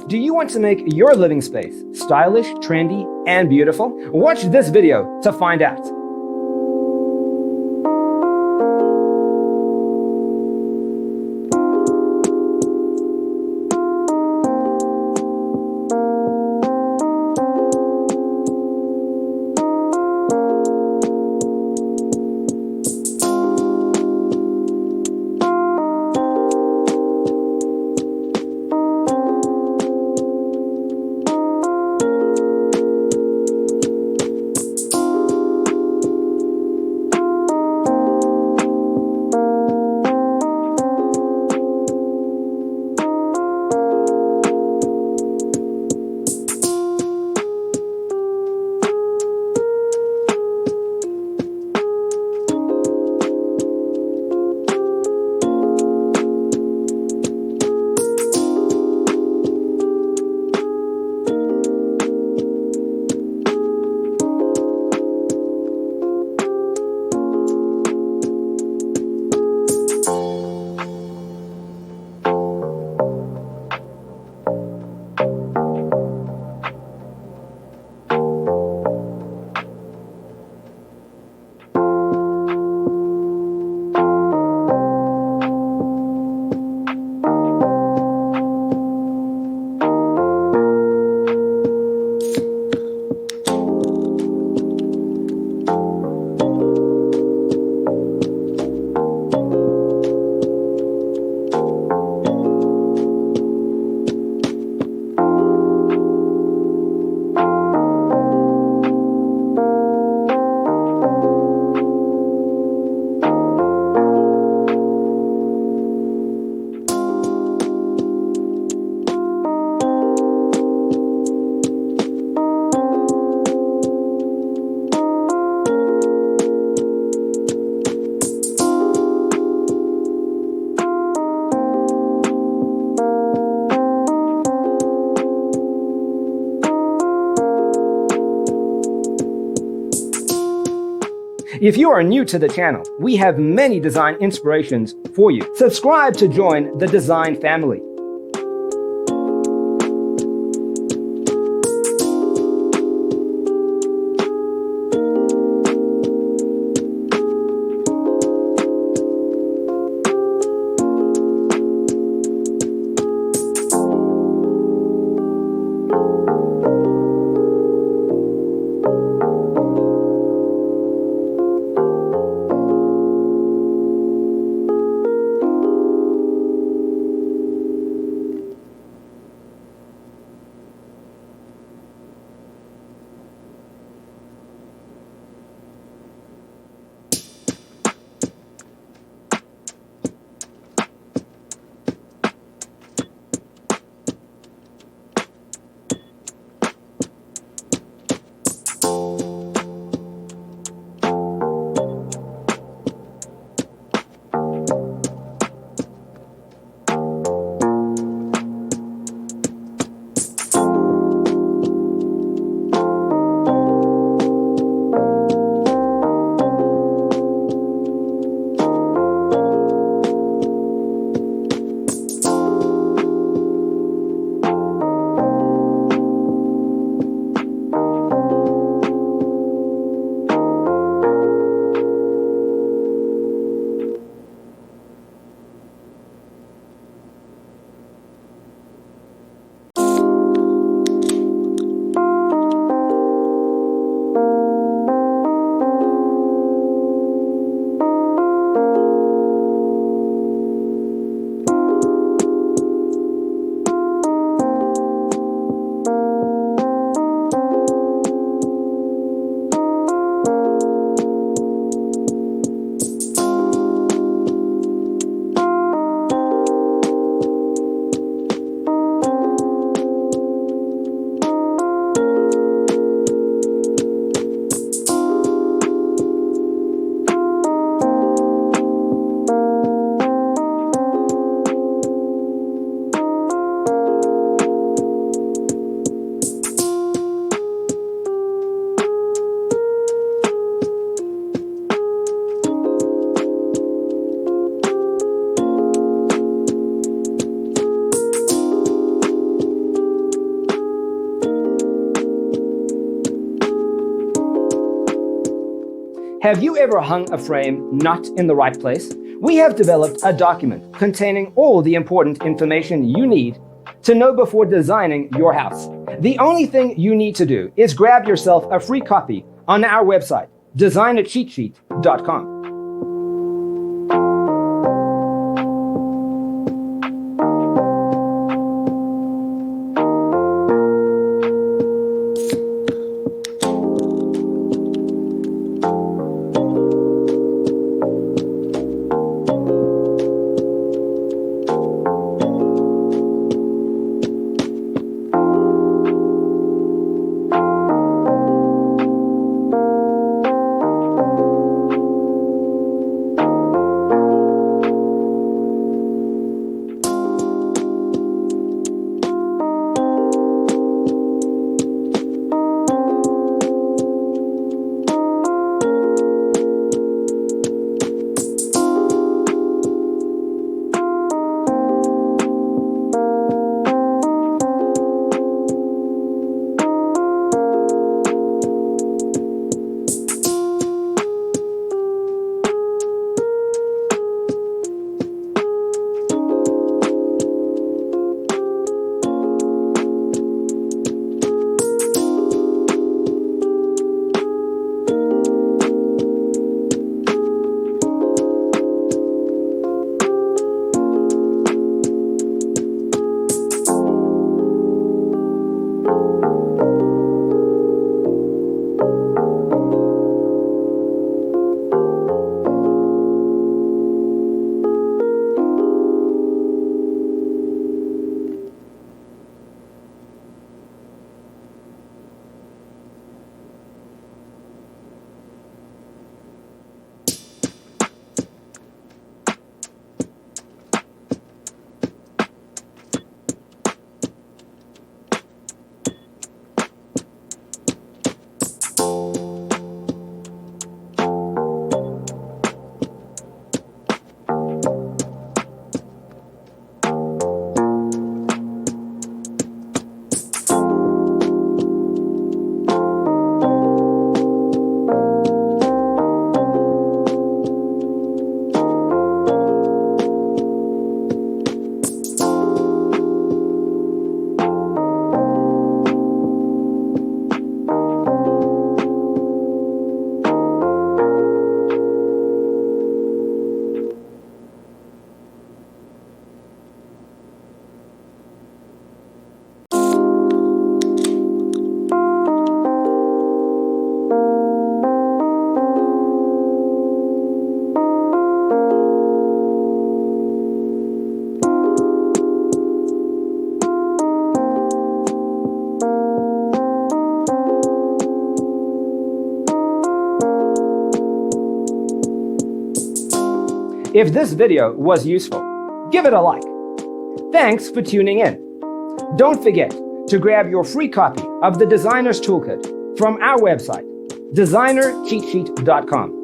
Do you want to make your living space stylish, trendy, and beautiful? Watch this video to find out. If you are new to the channel, we have many design inspirations for you. Subscribe to join the design family. Have you ever hung a frame not in the right place? We have developed a document containing all the important information you need to know before designing your house. The only thing you need to do is grab yourself a free copy on our website, designercheatsheet.com. If this video was useful, give it a like. Thanks for tuning in. Don't forget to grab your free copy of the Designer's Toolkit from our website, designercheatsheet.com.